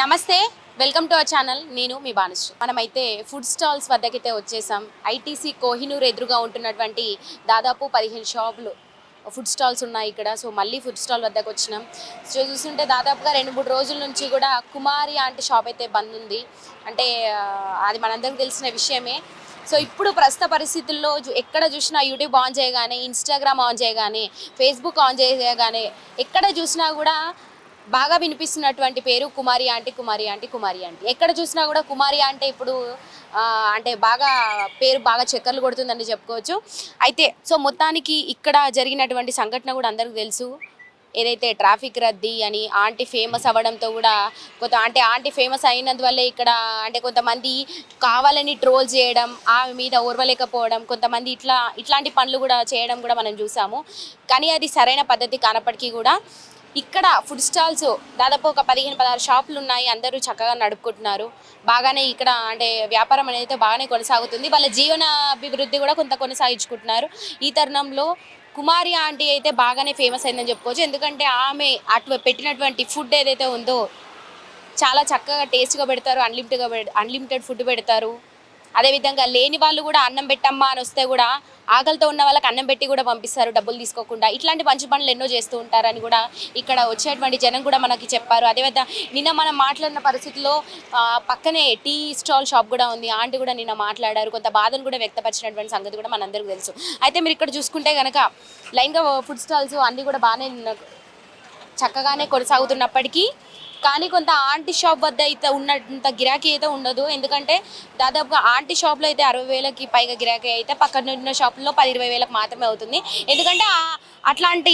నమస్తే, welcome to our channel. నేను మీ బానుశ్రీ. మనమైతే ఫుడ్ స్టాల్స్ వద్దకైతే వచ్చేసాం. ఐటీసీ కోహినూర్ ఎదురుగా ఉంటున్నటువంటి దాదాపు 15 షాపులు ఫుడ్ స్టాల్స్ ఉన్నాయి ఇక్కడ. సో మళ్ళీ ఫుడ్ స్టాల్ వద్దకు వచ్చినాం. సో చూస్తుంటే దాదాపుగా 2-3 రోజుల నుంచి కూడా కుమారి ఆంటీ షాప్ అయితే బంద్ ఉంది. అంటే అది మనందరికీ తెలిసిన విషయమే. సో ఇప్పుడు ప్రస్తుత పరిస్థితుల్లో ఎక్కడ చూసినా యూట్యూబ్ ఆన్ చేయగానే, ఇన్స్టాగ్రామ్ ఆన్ చేయగానే, ఫేస్బుక్ ఆన్ చేయగానే ఎక్కడ చూసినా కూడా బాగా వినిపిస్తున్నటువంటి పేరు కుమారి ఆంటీ, కుమారి ఆంటీ, కుమారి ఆంటీ. ఎక్కడ చూసినా కూడా కుమారి ఆంటీ ఇప్పుడు అంటే బాగా పేరు బాగా చక్కర్లు కొడుతుందని చెప్పుకోవచ్చు. అయితే సో మొత్తానికి ఇక్కడ జరిగినటువంటి సంఘటన కూడా అందరికీ తెలుసు. ఏదైతే ట్రాఫిక్ రద్దీ అని ఆంటీ ఫేమస్ అవ్వడంతో కూడా ఆంటీ ఫేమస్ అయినందువల్లే ఇక్కడ అంటే కొంతమంది కావాలని ట్రోల్ చేయడం, ఆమె మీద ఓర్వలేకపోవడం, కొంతమంది ఇట్లాంటి పనులు కూడా చేయడం కూడా మనం చూసాము. కానీ అది సరైన పద్ధతి కానప్పటికీ కూడా ఇక్కడ ఫుడ్ స్టాల్స్ దాదాపు ఒక 15-16 షాపులు ఉన్నాయి. అందరూ చక్కగా నడుపుకుంటున్నారు. బాగానే ఇక్కడ అంటే వ్యాపారం అనేది అయితే బాగానే కొనసాగుతుంది. వాళ్ళ జీవనాభివృద్ధి కూడా కొంత కొనసాగించుకుంటున్నారు. ఈ తరుణంలో కుమారి ఆంటీ అయితే బాగానే ఫేమస్ అయిందని చెప్పుకోవచ్చు. ఎందుకంటే ఆమె అటు పెట్టినటువంటి ఫుడ్ ఏదైతే ఉందో చాలా చక్కగా టేస్ట్గా పెడతారు. అన్లిమిటెడ్ ఫుడ్ పెడతారు. అదేవిధంగా లేని వాళ్ళు కూడా అన్నం పెట్టమ్మా అని వస్తే కూడా ఆకలితో ఉన్న వాళ్ళకి అన్నం పెట్టి కూడా పంపిస్తారు డబ్బులు తీసుకోకుండా. ఇట్లాంటి మంచి పనులు ఎన్నో చేస్తూ ఉంటారని కూడా ఇక్కడ వచ్చేటువంటి జనం కూడా మనకి చెప్పారు. అదేవిధంగా నిన్న మనం మాట్లాడిన పరిస్థితుల్లో పక్కనే టీ స్టాల్ షాప్ కూడా ఉంది. ఆంటీ కూడా నిన్న మాట్లాడారు. కొంత బాధను కూడా వ్యక్తపరిచినటువంటి సంగతి కూడా మనందరికీ తెలుసు. అయితే మీరు ఇక్కడ చూసుకుంటే కనుక లైన్గా ఫుడ్ స్టాల్స్ అన్నీ కూడా బాగానే చక్కగానే కొనసాగుతున్నప్పటికీ కానీ కొంత ఆంటీ షాప్ వద్ద అయితే ఉన్నంత గిరాకీ అయితే ఉండదు. ఎందుకంటే దాదాపుగా ఆంటీ షాప్లో అయితే 60,000కి పైగా గిరాకీ అయితే పక్కన ఉన్న షాపుల్లో 10-20 వేలకు మాత్రమే అవుతుంది. ఎందుకంటే అట్లాంటి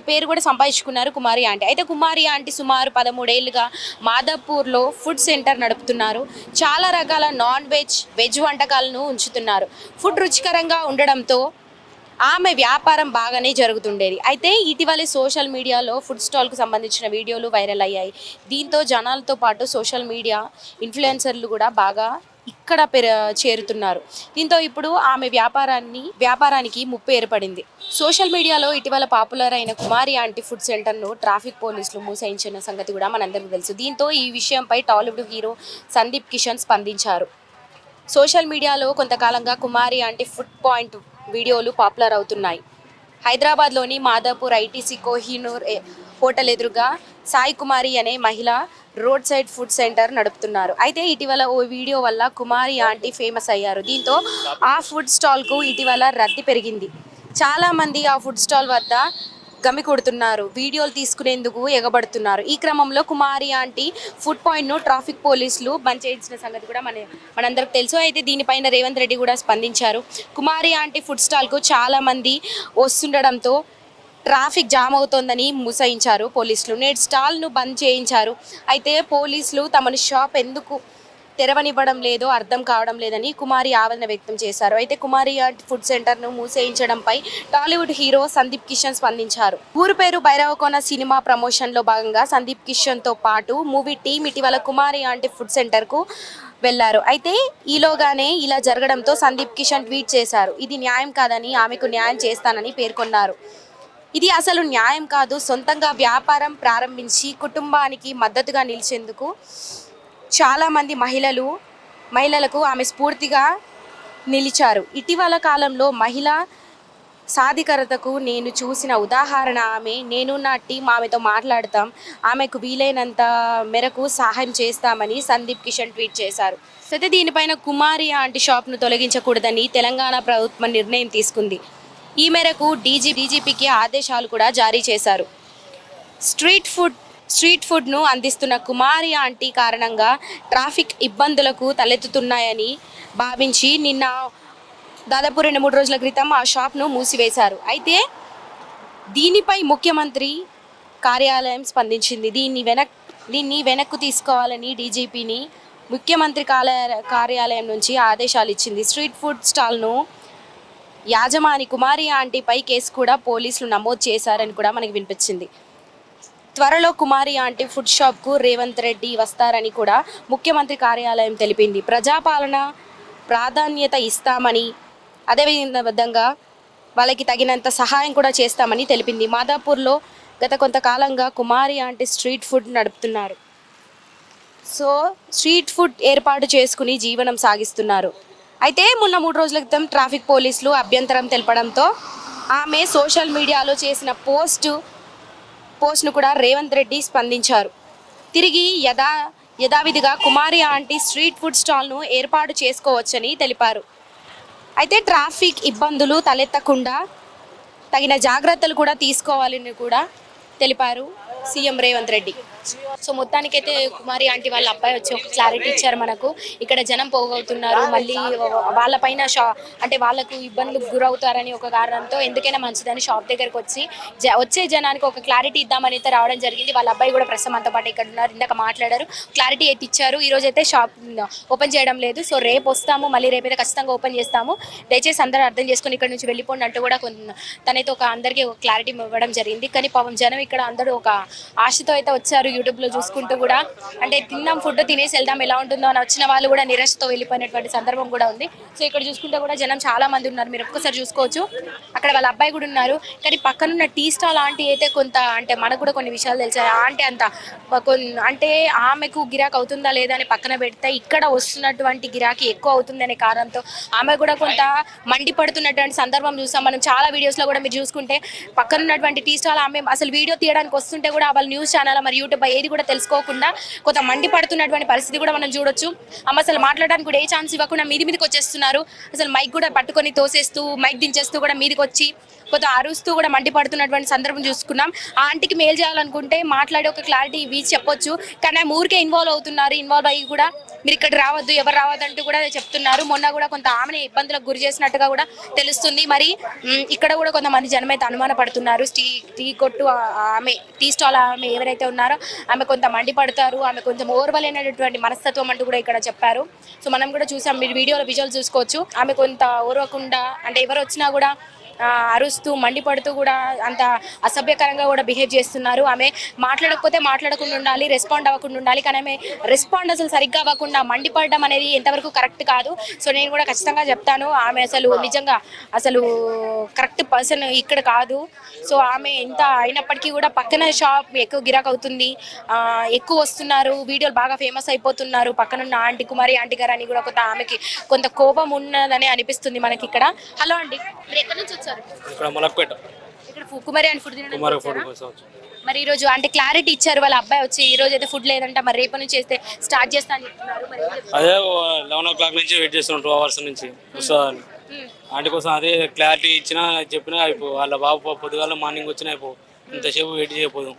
పేరు కూడా సంపాదించుకున్నారు కుమారి ఆంటీ. అయితే కుమారి ఆంటీ సుమారు 13 ఏళ్ళుగా మాదాపూర్లో ఫుడ్ సెంటర్ నడుపుతున్నారు. చాలా రకాల నాన్ వెజ్ వంటకాలను ఉంచుతున్నారు. ఫుడ్ రుచికరంగా ఉండడంతో ఆమె వ్యాపారం బాగానే జరుగుతుండేది. అయితే ఇటీవలే సోషల్ మీడియాలో ఫుడ్ స్టాల్కు సంబంధించిన వీడియోలు వైరల్ అయ్యాయి. దీంతో జనాలతో పాటు సోషల్ మీడియా ఇన్ఫ్లుయెన్సర్లు కూడా బాగా ఇక్కడ చేరుతున్నారు. దీంతో ఇప్పుడు ఆమె వ్యాపారానికి ముప్పు ఏర్పడింది. సోషల్ మీడియాలో ఇటీవల పాపులర్ అయిన కుమారి ఆంటీ ఫుడ్ సెంటర్ను ట్రాఫిక్ పోలీసులు మూసేయించిన సంగతి కూడా మనందరికీ తెలుసు. దీంతో ఈ విషయంపై టాలీవుడ్ హీరో సందీప్ కిషన్ స్పందించారు. సోషల్ మీడియాలో కొంతకాలంగా కుమారి ఆంటీ ఫుడ్ పాయింట్ వీడియోలు పాపులర్ అవుతున్నాయి. హైదరాబాద్లోని మాదాపూర్ ఐటీసీ కోహినూర్ హోటల్ ఎదురుగా సాయి కుమారి అనే మహిళ రోడ్ సైడ్ ఫుడ్ సెంటర్ నడుపుతున్నారు. అయితే ఇటీవల ఓ వీడియో వల్ల కుమారి ఆంటీ ఫేమస్ అయ్యారు. దీంతో ఆ ఫుడ్ స్టాల్కు ఇటీవల రద్దీ పెరిగింది. చాలామంది ఆ ఫుడ్ స్టాల్ వద్ద గమి కొడుతున్నారు, వీడియోలు తీసుకునేందుకు ఎగబడుతున్నారు. ఈ క్రమంలో కుమారి ఆంటీ ఫుడ్ పాయింట్ను ట్రాఫిక్ పోలీసులు బంద్ చేయించిన సంగతి కూడా మనందరికి తెలుసు. అయితే దీనిపైన రేవంత్ రెడ్డి కూడా స్పందించారు. కుమారి ఆంటీ ఫుడ్ స్టాల్కు చాలామంది వస్తుండడంతో ట్రాఫిక్ జామ్ అవుతోందని మూసేయించారు పోలీసులు. నేడు స్టాల్ను బంద్ చేయించారు. అయితే పోలీసులు తమను షాప్ ఎందుకు తెరవనివ్వడం లేదో అర్థం కావడం లేదని కుమారి ఆవేదన వ్యక్తం చేశారు. అయితే కుమారి ఆంటీ ఫుడ్ సెంటర్ను మూసేయించడంపై టాలీవుడ్ హీరో సందీప్ కిషన్ స్పందించారు. ఊరు పేరు భైరవకోన సినిమా ప్రమోషన్లో భాగంగా సందీప్ కిషన్తో పాటు మూవీ టీం ఇటీవల కుమారి ఆంటీ ఫుడ్ సెంటర్కు వెళ్లారు. అయితే ఈలోగానే ఇలా జరగడంతో సందీప్ కిషన్ ట్వీట్ చేశారు. ఇది న్యాయం కాదని, ఆమెకు న్యాయం చేస్తానని పేర్కొన్నారు. ఇది అసలు న్యాయం కాదు. సొంతంగా వ్యాపారం ప్రారంభించి కుటుంబానికి మద్దతుగా నిలిచేందుకు చాలామంది మహిళలకు ఆమె స్ఫూర్తిగా నిలిచారు. ఇటీవల కాలంలో మహిళా సాధికారతకు నేను చూసిన ఉదాహరణ ఆమె. నేను నా టీం ఆమెతో మాట్లాడతాం, ఆమెకు వీలైనంత మేరకు సహాయం చేస్తామని సందీప్ కిషన్ ట్వీట్ చేశారు. అయితే దీనిపైన కుమారి ఆంటీ షాప్ను తొలగించకూడదని తెలంగాణ ప్రభుత్వం నిర్ణయం తీసుకుంది. ఈ మేరకు డీజీపీకి ఆదేశాలు కూడా జారీ చేశారు. స్ట్రీట్ ఫుడ్ను అందిస్తున్న కుమారి ఆంటీ కారణంగా ట్రాఫిక్ ఇబ్బందులకు తలెత్తుతున్నాయని భావించి నిన్న దాదాపు 2-3 రోజుల క్రితం ఆ షాప్ను మూసివేశారు. అయితే దీనిపై ముఖ్యమంత్రి కార్యాలయం స్పందించింది. దీన్ని వెనక్కు తీసుకోవాలని డీజీపీని ముఖ్యమంత్రి కార్యాలయం నుంచి ఆదేశాలు ఇచ్చింది. స్ట్రీట్ ఫుడ్ స్టాల్ను యాజమాని కుమారి ఆంటీపై కేసు కూడా పోలీసులు నమోదు చేశారని కూడా మనకి వినిపించింది. త్వరలో కుమారి ఆంటీ ఫుడ్ షాప్కు రేవంత్ రెడ్డి వస్తారని కూడా ముఖ్యమంత్రి కార్యాలయం తెలిపింది. ప్రజాపాలన ప్రాధాన్యత ఇస్తామని, అదేవిధంగా వాళ్ళకి తగినంత సహాయం కూడా చేస్తామని తెలిపింది. మాదాపూర్లో గత కొంతకాలంగా కుమారి ఆంటీ స్ట్రీట్ ఫుడ్ నడుపుతున్నారు. సో స్ట్రీట్ ఫుడ్ ఏర్పాటు చేసుకుని జీవనం సాగిస్తున్నారు. అయితే మొన్న 3 రోజుల క్రితం ట్రాఫిక్ పోలీసులు అభ్యంతరం తెలపడంతో ఆమె సోషల్ మీడియాలో చేసిన పోస్ట్ను కూడా రేవంత్ రెడ్డి స్పందించారు. తిరిగి యథావిధిగా కుమారి ఆంటీ స్ట్రీట్ ఫుడ్ స్టాల్ను ఏర్పాటు చేసుకోవచ్చని తెలిపారు. అయితే ట్రాఫిక్ ఇబ్బందులు తలెత్తకుండా తగిన జాగ్రత్తలు కూడా తీసుకోవాలని కూడా తెలిపారు సీఎం రేవంత్ రెడ్డి. సో మొత్తానికైతే కుమారి ఆంటీ వాళ్ళ అబ్బాయి వచ్చి ఒక క్లారిటీ ఇచ్చారు మనకు. ఇక్కడ జనం పోగవుతున్నారు, మళ్ళీ వాళ్ళపైన అంటే వాళ్ళకు ఇబ్బందులకు గురవుతారని ఒక కారణంతో ఎందుకైనా మంచిదని షాప్ దగ్గరకు వచ్చే జనానికి ఒక క్లారిటీ ఇద్దామని అయితే రావడం జరిగింది. వాళ్ళ అబ్బాయి కూడా ప్రస్తుతం అంతా పాటు ఇక్కడ ఉన్నారు, ఇందాక మాట్లాడారు, క్లారిటీ అయితే ఇచ్చారు. ఈరోజు అయితే షాప్ ఓపెన్ చేయడం లేదు, సో రేపు వస్తాము, మళ్ళీ రేపైతే ఖచ్చితంగా ఓపెన్ చేస్తాము, దయచేసి అందరూ అర్థం చేసుకుని ఇక్కడ నుంచి వెళ్ళిపోండి అంటూ కూడా తనైతే అందరికీ ఒక క్లారిటీ ఇవ్వడం జరిగింది. కానీ పాపం జనం ఇక్కడ అందరూ ఒక ఆశతో అయితే వచ్చారు, యూట్యూబ్లో చూసుకుంటూ కూడా, అంటే తిన్నాం ఫుడ్ తినేసి వెళ్దాం ఎలా ఉంటుందో అని వచ్చిన వాళ్ళు కూడా నిరాశతో వెళ్ళిపోయినటువంటి సందర్భం కూడా ఉంది. సో ఇక్కడ చూసుకుంటే కూడా జనం చాలా మంది ఉన్నారు, మీరు ఒక్కసారి చూసుకోవచ్చు. అక్కడ వాళ్ళ అబ్బాయి కూడా ఉన్నారు. కానీ పక్కనున్న టీ స్టాల్ ఆంటీ అయితే అంటే మనకు కూడా కొన్ని విషయాలు తెలిసాయి. ఆంటీ అంటే ఆమెకు గిరాకీ అవుతుందా లేదా అని పక్కన పెడితే ఇక్కడ వస్తున్నటువంటి గిరాకీ ఎక్కువ అవుతుందనే కారణంతో ఆమె కూడా కొంత మండిపడుతున్నటువంటి సందర్భం చూసాం మనం చాలా వీడియోస్లో కూడా. మీరు చూసుకుంటే పక్కనున్నటువంటి టీ స్టాల్ ఆమె అసలు వీడియో తీయడానికి వస్తుంటే కూడా వాళ్ళ న్యూస్ ఛానల్ మరి యూట్యూబ్ ఏది కూడా తెలుసుకోకుండా కొంత మండిపడుతున్నటువంటి పరిస్థితి కూడా మనం చూడొచ్చు. ఆమె అసలు మాట్లాడడానికి కూడా ఏ ఛాన్స్ ఇవ్వకుండా మీదికి వచ్చేస్తున్నారు. అసలు మైక్ కూడా పట్టుకొని తోసేస్తూ మైక్ దించేస్తూ కూడా మీదికి వచ్చి కొంత అరుస్తూ కూడా మండిపడుతున్నటువంటి సందర్భం చూసుకున్నాం. ఆ ఆంటీకి మేలు చేయాలనుకుంటే మాట్లాడి ఒక క్లారిటీ ఇవి చెప్పొచ్చు, కానీ ఆమె ఊరికే ఇన్వాల్వ్ అయ్యి కూడా మీరు ఇక్కడ రావద్దు, ఎవరు రావద్దు అంటూ కూడా చెప్తున్నారు. మొన్న కూడా కొంత ఆమెని ఇబ్బందులకు గురి చేసినట్టుగా కూడా తెలుస్తుంది. మరి ఇక్కడ కూడా కొంతమంది జనం అయితే అనుమాన పడుతున్నారు. టీ కొట్టు ఆమె టీ స్టాల్ ఆమె ఎవరైతే ఉన్నారో ఆమె కొంత మండిపడతారు, ఆమె కొంచెం ఓర్వలేనటువంటి మనస్తత్వం అంటూ కూడా ఇక్కడ చెప్పారు. సో మనం కూడా చూసాం, మీరు వీడియోలో విజువల్ చూసుకోవచ్చు. ఆమె కొంత ఓర్వకుండా అంటే ఎవరు వచ్చినా కూడా అరుస్తూ మండిపడుతూ కూడా అంత అసభ్యకరంగా కూడా బిహేవ్ చేస్తున్నారు. ఆమె మాట్లాడకపోతే మాట్లాడకుండా ఉండాలి, రెస్పాండ్ అవ్వకుండా ఉండాలి, కానీ ఆమె రెస్పాండ్ అసలు సరిగ్గా అవ్వకుండా మండిపడడం అనేది ఎంతవరకు కరెక్ట్ కాదు. సో నేను కూడా ఖచ్చితంగా చెప్తాను, ఆమె అసలు నిజంగా అసలు కరెక్ట్ పర్సన్ ఇక్కడ కాదు. సో ఆమె ఎంత అయినప్పటికీ కూడా పక్కన షాప్ ఎక్కువ గిరాక్ అవుతుంది, ఎక్కువ వస్తున్నారు, వీడియోలు బాగా ఫేమస్ అయిపోతున్నారు పక్కనున్న ఆంటీ కుమారి ఆంటీ గారు అని కూడా ఆమెకి కొంత కోపం ఉన్నదని అనిపిస్తుంది మనకి ఇక్కడ. హలో అండి, మీరు ఎక్కడి నుంచి వచ్చారు? ఇక్కడ మలక్పేట. ఇక్కడ కుమారి అండ్ ఫుడ్ మరి ఈ రోజు అంటే క్లారిటీ ఇచ్చారు వాళ్ళ అబ్బాయి వచ్చి, ఈ రోజు అయితే ఫుడ్ లేదంట, మరి రేపు నుంచి చేస్తే స్టార్ట్ చేస్తా అని చెప్తున్నారు. మరి అదే 11 o'clock నుంచి వెయిట్ చేస్తున్నాం, 2 hours నుంచి వస్తుందని. ఆంటీ కోసం అదే క్లారిటీ ఇచ్చినా చెప్పినా అయిపో, వాళ్ళ బాబు పొద్దుగాల మార్నింగ్ వచ్చినా అయిపో, ఇంతసేపు వెయిట్ చేయకపోదు,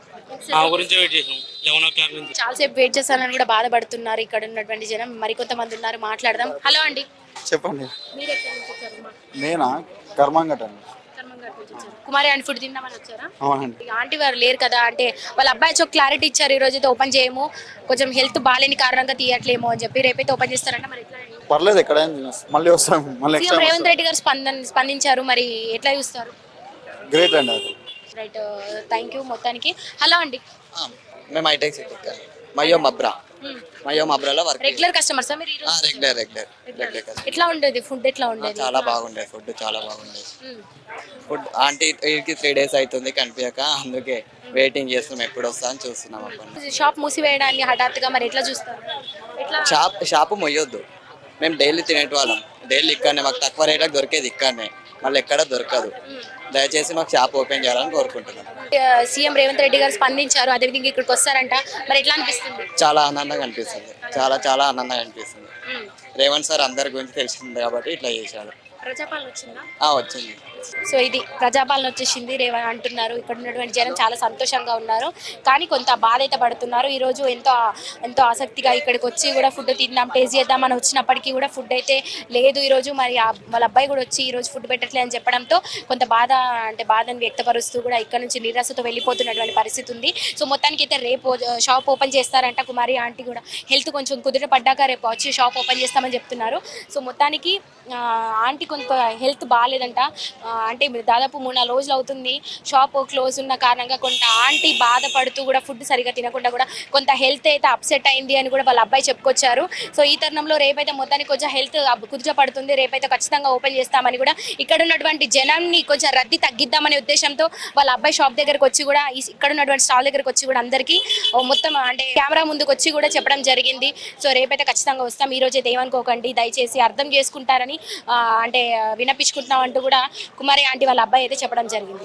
ఆ గురించి వెయిట్ చేసినాం 11 o'clock నుంచి. చాలాసేపు వెయిట్ చేస్తానని కూడా బాధపడుతున్నారు ఇక్కడ ఉన్నటువంటి జనం. మరి కొంతమంది ఉన్నారు, మాట్లాడదాం. హలో అండి, చెప్పండి. మీరు ఎక్కడ నుంచి వచ్చారు? నేనా కర్మంగట్ అండి. కుమారి అండ్ ఫుడ్ తిందామని వచ్చారా? అవునండి. ఆంటీ వారు లేరు కదా, అంటే వాళ్ళ అబ్బాయి ఒక క్లారిటీ ఇచ్చారు, ఈ రోజు అయితే ఓపెన్ చేయము, కొంచెం హెల్త్ బాగాలేని కారణంగా తీయట్లేమో అని చెప్పి, రేపైతే ఓపెన్ చేస్తారంట. మరి పర్లేదు, ఎక్కడైనా మళ్ళీ వస్తాం. సీఎం రేవంత్ రెడ్డి గారు స్పందించారు, మరి ఎట్లా చూస్తారు? గ్రేట్ అండి అది. రైట్, థ్యాంక్ యూ మొత్తానికి. హలో అండి, మేము హైటెక్ సిటీ మయో మబ్రాలో వర్క్. రెగ్యులర్ కస్టమర్సా మీరు? రెగ్యులర్ ఎట్లా ఉండేది ఫుడ్? ఎట్లా ఉండేది? చాలా బాగుండేది ఫుడ్, చాలా బాగుండేది ఫుడ్. ఆంటీ 3 days అవుతుంది కనిపించక, అందుకే వెయిటింగ్ చేస్తున్నాం, ఎప్పుడు వస్తా అని చూస్తున్నాం. అప్పుడు షాప్ మూసివేయడాన్ని హఠాత్తుగా మరి ఎట్లా చూస్తారు? షాపు మొయ్యొద్దు, మేము డైలీ తినేటి వాళ్ళం, డైలీ ఇక్కడనే, మాకు తక్కువ రేట్లకు దొరికేది ఇక్కడనే, మళ్ళీ ఎక్కడ దొరకదు. దయచేసి మాకు షాప్ ఓపెన్ చేయాలని కోరుకుంటున్నాం. సీఎం రేవంత్ రెడ్డి గారు స్పందించారు, అదేవిధంగా ఇక్కడికి వస్తారంట, మరి ఎట్లా అనిపిస్తుంది? చాలా ఆనందంగా అనిపిస్తుంది, చాలా ఆనందంగా అనిపిస్తుంది. రేవంత్ సార్ అందరి గురించి తెలిసింది కాబట్టి ఇట్లా చేశాడు. ప్రజాపాలన వచ్చిందా? వచ్చింది. సో ఇది ప్రజాపాలన వచ్చేసింది రేవంత్ అంటున్నారు. ఇక్కడ ఉన్నటువంటి జనం చాలా సంతోషంగా ఉన్నారు, కానీ కొంత బాధ అయితే పడుతున్నారు. ఈరోజు ఎంతో ఆసక్తిగా ఇక్కడికి వచ్చి కూడా ఫుడ్ తిందాం, టేస్ట్ చేద్దామని వచ్చినప్పటికీ కూడా ఫుడ్ అయితే లేదు ఈరోజు. మరి వాళ్ళ అబ్బాయి కూడా వచ్చి ఈరోజు ఫుడ్ పెట్టట్లే అని చెప్పడంతో కొంత బాధని వ్యక్తపరుస్తూ కూడా ఇక్కడ నుంచి నిరాశతో వెళ్ళిపోతున్నటువంటి పరిస్థితి ఉంది. సో మొత్తానికి అయితే రేపు షాప్ ఓపెన్ చేస్తారంట. కుమారి ఆంటీ కూడా హెల్త్ కొంచెం కుదిరి పడ్డాక రేపు వచ్చి షాప్ ఓపెన్ చేస్తామని చెప్తున్నారు. సో మొత్తానికి ఆంటీ కొంత హెల్త్ బాగాలేదంట, అంటే దాదాపు 3-4 రోజులు అవుతుంది షాప్ క్లోజ్ ఉన్న కారణంగా కొంత ఆంటీ బాధపడుతూ కూడా ఫుడ్ సరిగా తినకుండా కూడా కొంత హెల్త్ అయితే అప్సెట్ అయింది అని కూడా వాళ్ళ అబ్బాయి చెప్పుకొచ్చారు. సో ఈ తరుణంలో రేపైతే మొత్తానికి కొంచెం హెల్త్ కుదుటపడుతుంది, రేపైతే ఖచ్చితంగా ఓపెన్ చేస్తామని కూడా ఇక్కడ ఉన్నటువంటి జనాన్ని కొంచెం రద్దీ తగ్గిద్దామనే ఉద్దేశంతో వాళ్ళ అబ్బాయి షాప్ దగ్గరకు వచ్చి కూడా ఇక్కడ ఉన్నటువంటి స్టాల్ దగ్గరకు వచ్చి కూడా అందరికీ మొత్తం అంటే కెమెరా ముందుకు వచ్చి కూడా చెప్పడం జరిగింది. సో రేపైతే ఖచ్చితంగా వస్తాం, ఈ రోజు అయితే ఏమనుకోకండి, దయచేసి అర్థం చేసుకుంటారని అంటే వినపించుకుంటున్నాం అంటూ కూడా కుమారి ఆంటీ వాళ్ళ అబ్బాయి అయితే చెప్పడం జరిగింది.